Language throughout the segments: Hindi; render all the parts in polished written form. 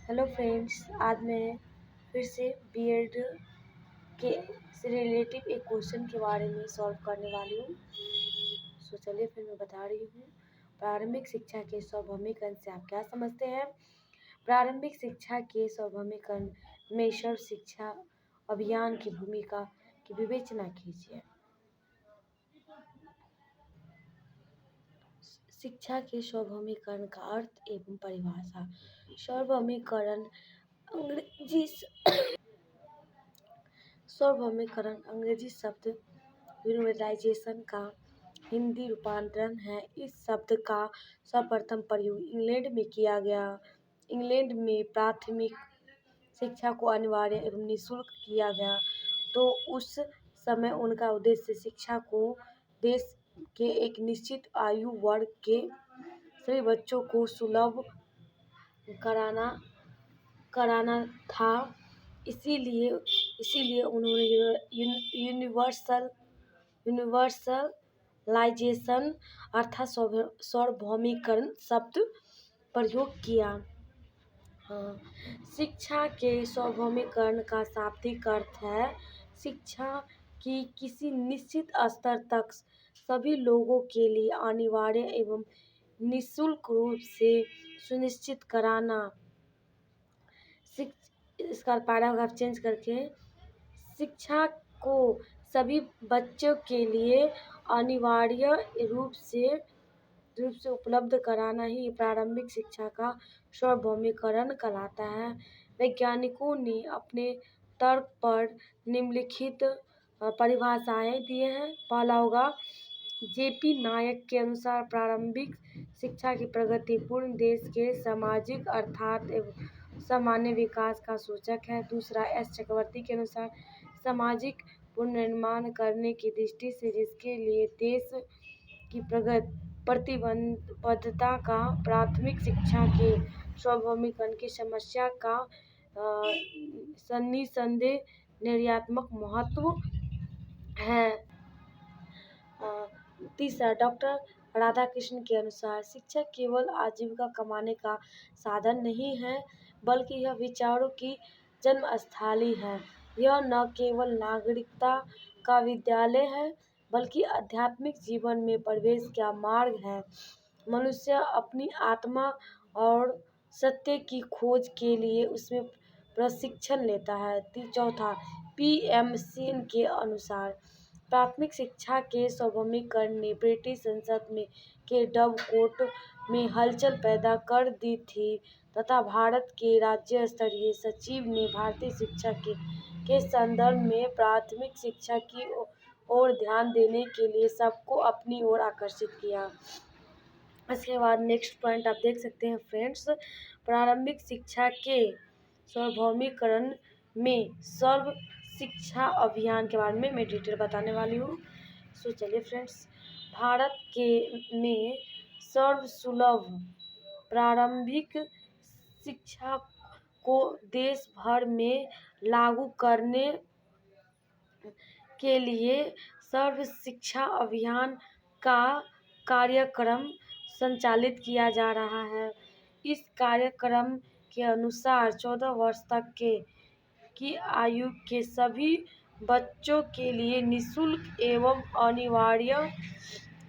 हेलो फ्रेंड्स, आज मैं फिर से बीएड के से रिलेटिव एक क्वेश्चन के बारे में सॉल्व करने वाली हूँ। चलिए फिर मैं बता रही हूँ। प्रारंभिक शिक्षा के सार्वभौमिकरण से आप क्या समझते हैं? प्रारंभिक शिक्षा के सार्वभौमिकरण में सर्व शिक्षा अभियान की भूमिका की विवेचना कीजिए। शिक्षा के सार्वभौमिकरण का अर्थ एवं परिभाषा। सार्वभौमिकरण अंग्रेजी सार्वभौमिकरण अंग्रेजी शब्द यूनिवर्सलाइजेशन का हिंदी रूपांतरण है। इस शब्द का सर्वप्रथम प्रयोग इंग्लैंड में किया गया। इंग्लैंड में प्राथमिक शिक्षा को अनिवार्य एवं निःशुल्क किया गया, तो उस समय उनका उद्देश्य शिक्षा को देश के एक निश्चित आयु वर्ग के सभी बच्चों को सुलभ कराना था। इसीलिए उन्होंने यूनिवर्सलाइजेशन अर्थात सार्वभौमिकरण शब्द प्रयोग किया। शिक्षा के सार्वभौमिकरण का शाब्दिक अर्थ है शिक्षा की किसी निश्चित स्तर तक सभी लोगों के लिए अनिवार्य एवं निःशुल्क रूप से सुनिश्चित कराना। इसका पैराग्राफ चेंज करके शिक्षा को सभी बच्चों के लिए अनिवार्य रूप से उपलब्ध कराना ही प्रारंभिक शिक्षा का सार्वभौमिकरण कहलाता है। वैज्ञानिकों ने अपने तर्क पर निम्नलिखित परिभाषाएं दिए हैं। पहला होगा जेपी नायक के अनुसार प्रारंभिक शिक्षा की प्रगति पूर्ण देश के सामाजिक अर्थात एवं सामान्य विकास का सूचक है। दूसरा एस चक्रवर्ती के अनुसार सामाजिक पुनर्निर्माण करने की दृष्टि से जिसके लिए देश की प्रतिबद्धता का प्राथमिक शिक्षा के सार्वभौमिकरण की समस्या का निसंदेह निर्णयात्मक महत्व है। तीसरा डॉक्टर राधाकृष्णन के अनुसार शिक्षा केवल आजीविका कमाने का साधन नहीं है, बल्कि यह विचारों की जन्मस्थली है। यह न केवल नागरिकता का विद्यालय है, बल्कि आध्यात्मिक जीवन में प्रवेश का मार्ग है। मनुष्य अपनी आत्मा और सत्य की खोज के लिए उसमें प्रशिक्षण लेता है। चौथा पीएमसी के अनुसार प्राथमिक शिक्षा के सार्वभौमिकरण ने ब्रिटिश संसद में के डब कोर्ट में हलचल पैदा कर दी थी तथा भारत के राज्य स्तरीय सचिव ने भारतीय शिक्षा के संदर्भ में प्राथमिक शिक्षा की ओर ध्यान देने के लिए सबको अपनी ओर आकर्षित किया। इसके बाद नेक्स्ट पॉइंट आप देख सकते हैं फ्रेंड्स, प्रारंभिक शिक्षा के सार्वभौमिकरण में सर्व शिक्षा अभियान के बारे में मैं डिटेल बताने वाली हूँ। चलिए फ्रेंड्स, भारत में सर्वसुलभ प्रारंभिक शिक्षा को देश भर में लागू करने के लिए सर्व शिक्षा अभियान का कार्यक्रम संचालित किया जा रहा है। इस कार्यक्रम के अनुसार 14 वर्ष तक की आयु के सभी बच्चों के लिए निःशुल्क एवं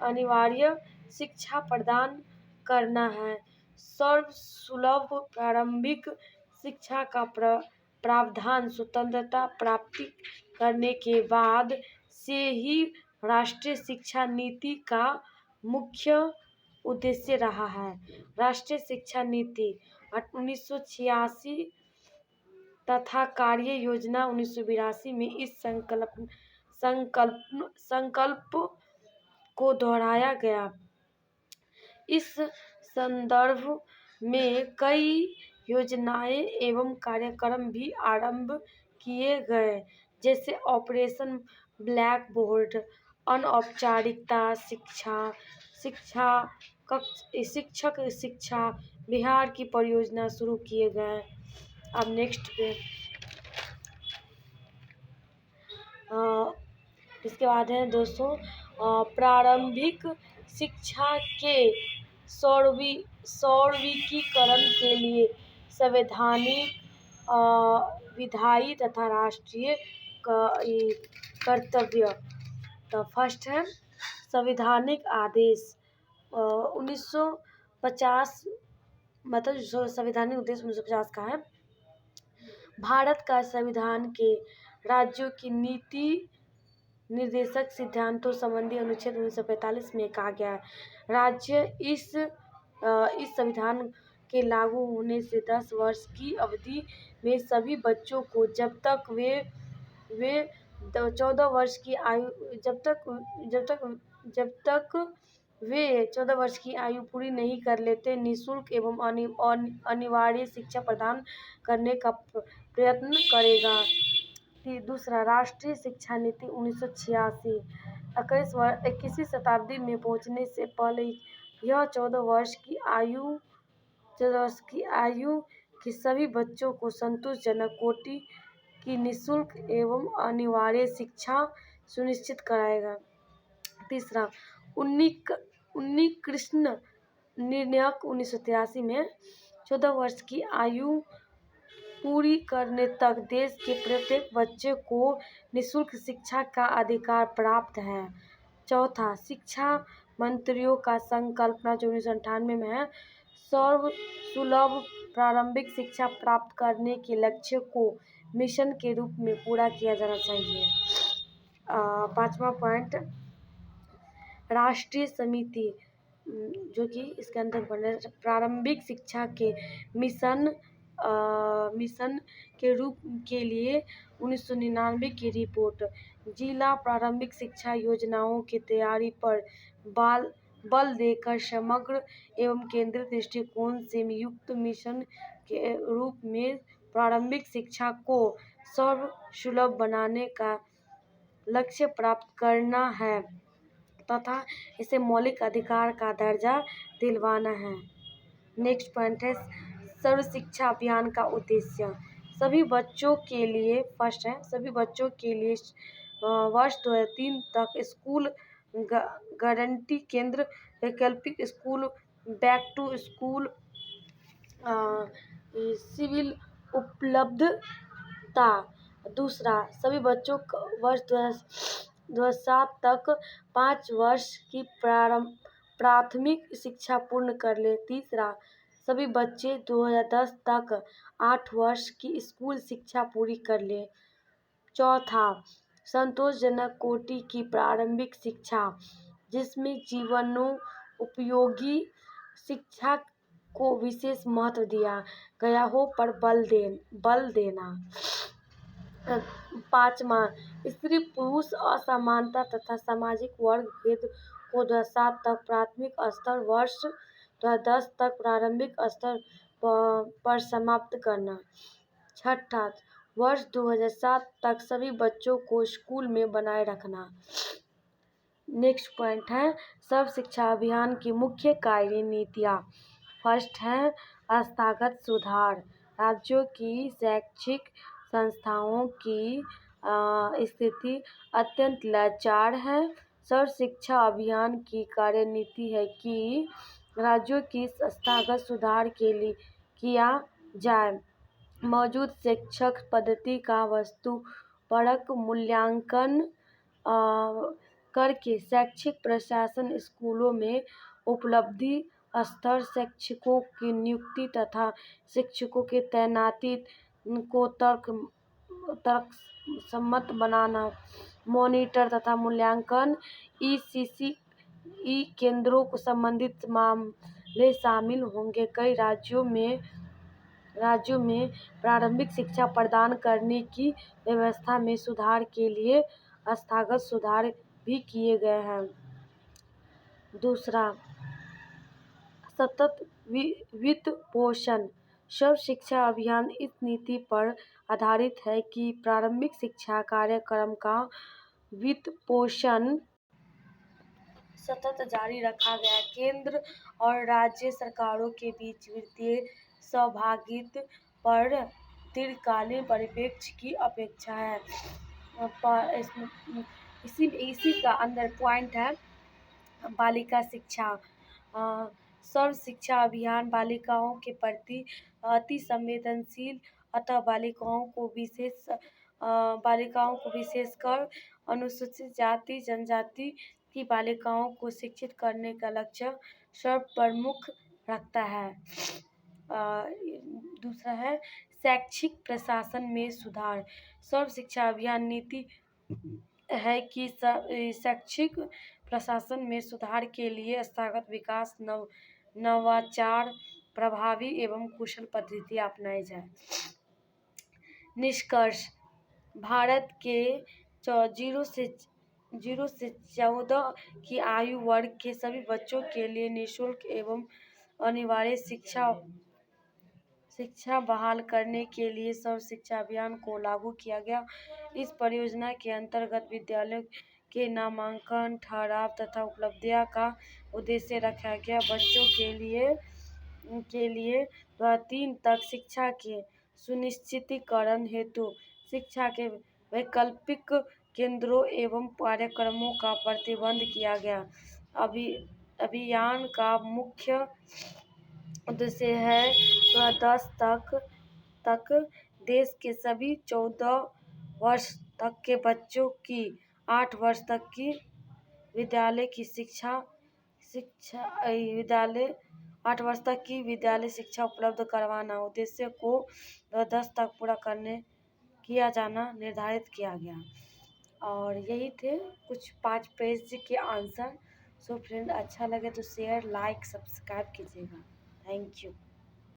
अनिवार्य शिक्षा प्रदान करना है। सर्वसुलभ प्रारंभिक शिक्षा का प्रावधान स्वतंत्रता प्राप्ति करने के बाद से ही राष्ट्रीय शिक्षा नीति का मुख्य उद्देश्य रहा है। राष्ट्रीय शिक्षा नीति 1986 तथा कार्य योजना 1982 में इस संकल्प को दोहराया गया। इस संदर्भ में कई योजनाएं एवं कार्यक्रम भी आरंभ किए गए, जैसे ऑपरेशन ब्लैक बोर्ड, अनौपचारिकता शिक्षा, शिक्षक शिक्षा, बिहार की परियोजना शुरू किए गए। अब नेक्स्ट पे इसके बाद है दोस्तों प्रारंभिक शिक्षा के सौरवीकरण के लिए संवैधानिक, विधायी तथा राष्ट्रीय कर्तव्य। तो फर्स्ट है संवैधानिक आदेश। 1950, मतलब जो संवैधानिक उद्देश्य 1950 का है, भारत का संविधान के राज्यों की नीति निर्देशक सिद्धांतों संबंधी अनुच्छेद 1945 में कहा गया है, राज्य इस संविधान के लागू होने से 10 वर्ष की अवधि में सभी बच्चों को जब तक वे 14 वर्ष की आयु जब तक वे 14 वर्ष की आयु पूरी नहीं कर लेते निःशुल्क एवं अनिवार्य शिक्षा प्रदान करने का प्रयत्न करेगा। दूसरा, राष्ट्रीय शिक्षा नीति 1986। 21वीं शताब्दी में पहुंचने से पहले यह 14 वर्ष की आयु के सभी बच्चों को संतोषजनक कोटि की निःशुल्क एवं अनिवार्य शिक्षा सुनिश्चित कराएगा। तीसरा, उन्नीकृष्ण निर्णयक 1983 में 14 वर्ष की आयु पूरी करने तक देश के प्रत्येक बच्चे को निःशुल्क शिक्षा का अधिकार प्राप्त है। चौथा, शिक्षा मंत्रियों का संकल्पना जो 1998 में है, सर्व सुलभ प्रारंभिक शिक्षा प्राप्त करने के लक्ष्य को मिशन के रूप में पूरा किया जाना चाहिए। पांचवा पॉइंट, राष्ट्रीय समिति जो कि इसके अंदर प्रारंभिक शिक्षा के मिशन के रूप के लिए 1999 की रिपोर्ट जिला प्रारंभिक शिक्षा योजनाओं की तैयारी पर बल देकर समग्र एवं केंद्रीय दृष्टिकोण से युक्त मिशन के रूप में प्रारंभिक शिक्षा को सर्वसुलभ बनाने का लक्ष्य प्राप्त करना है तथा इसे मौलिक अधिकार का दर्जा दिलवाना है। नेक्स्ट पॉइंट है सर्व शिक्षा अभियान का उद्देश्य। सभी बच्चों के लिए फर्स्ट है सभी बच्चों के लिए वर्ष 2003 तक स्कूल गारंटी केंद्र, वैकल्पिक school, back to school, civil उपलब्धता। दूसरा, सभी बच्चों को वर्ष 2007 तक 5 वर्ष की प्राथमिक शिक्षा पूर्ण कर ले। तीसरा, सभी बच्चे 2010 तक 8 वर्ष की स्कूल शिक्षा पूरी कर ले। चौथा, संतोषजनक कोटि की प्रारंभिक शिक्षा जिसमें जीवनोपयोगी शिक्षा को विशेष महत्व दिया गया हो पर बल देना। पांचवा, स्त्री पुरुष असमानता तथा सामाजिक वर्ग भेद को 2007 तक प्राथमिक स्तर, वर्ष 2010 तक प्रारंभिक स्तर पर समाप्त करना। छठा, वर्ष 2007 तक सभी बच्चों को स्कूल में बनाए रखना। नेक्स्ट पॉइंट है सर्व शिक्षा अभियान की मुख्य कार्यनीतियाँ। फर्स्ट है संस्थागत सुधार। राज्यों की शैक्षिक संस्थाओं की स्थिति अत्यंत लाचार है। सर्व शिक्षा अभियान की कार्यनीति है कि राज्यों की संस्थागत सुधार के लिए किया जाए, मौजूद शिक्षक पद्धति का वस्तुपरक मूल्यांकन करके शैक्षिक प्रशासन स्कूलों में उपलब्धि स्तर, शिक्षकों की नियुक्ति तथा शिक्षकों की तैनाती को तर्कसम्मत बनाना, मॉनिटर तथा मूल्यांकन ECCE केंद्रों को संबंधित मामले शामिल होंगे। कई राज्यों में प्रारंभिक शिक्षा प्रदान करने की व्यवस्था में सुधार के लिए संस्थागत सुधार भी किए गए हैं। दूसरा, सतत वित्त पोषण। सर्व शिक्षा अभियान इस नीति पर आधारित है कि प्रारंभिक शिक्षा कार्यक्रम का वित्त पोषण सतत जारी रखा गया। केंद्र और राज्य सरकारों के बीच वित्तीय सहभागिता पर दीर्घकालीन परिप्रेक्ष्य की अपेक्षा है। इसी का अंदर पॉइंट है बालिका शिक्षा। सर्व शिक्षा अभियान बालिकाओं के प्रति अति संवेदनशील, अतः बालिकाओं को विशेषकर अनुसूचित जाति जनजाति की बालिकाओं को शिक्षित करने का लक्ष्य सर्वप्रमुख रखता है। दूसरा है शैक्षिक प्रशासन में सुधार। सर्व शिक्षा अभियान नीति है कि शैक्षिक प्रशासन में सुधार के लिए संस्थागत विकास, नवाचार, प्रभावी एवं कुशल पद्धतियाँ अपनाई जाए। निष्कर्ष: भारत के 0 से 14 की आयु वर्ग के सभी बच्चों के लिए निःशुल्क एवं अनिवार्य शिक्षा बहाल करने के लिए सर्व शिक्षा अभियान को लागू किया गया। इस परियोजना के अंतर्गत विद्यालयों के नामांकन, ठहराव तथा उपलब्धियां का उद्देश्य रखा गया। बच्चों के लिए 3 तक शिक्षा के सुनिश्चितीकरण हेतु शिक्षा के वैकल्पिक केंद्रों एवं कार्यक्रमों का प्रतिबंध किया गया। अभियान का मुख्य उद्देश्य है 10 तक देश के सभी 14 वर्ष तक के बच्चों की 8 वर्ष तक की विद्यालय शिक्षा उपलब्ध करवाना। उद्देश्य को 10 तक पूरा किया जाना निर्धारित किया गया। और यही थे कुछ 5 पेज के आंसर। सो फ्रेंड, अच्छा लगे तो शेयर, लाइक, सब्सक्राइब कीजिएगा। Thank you.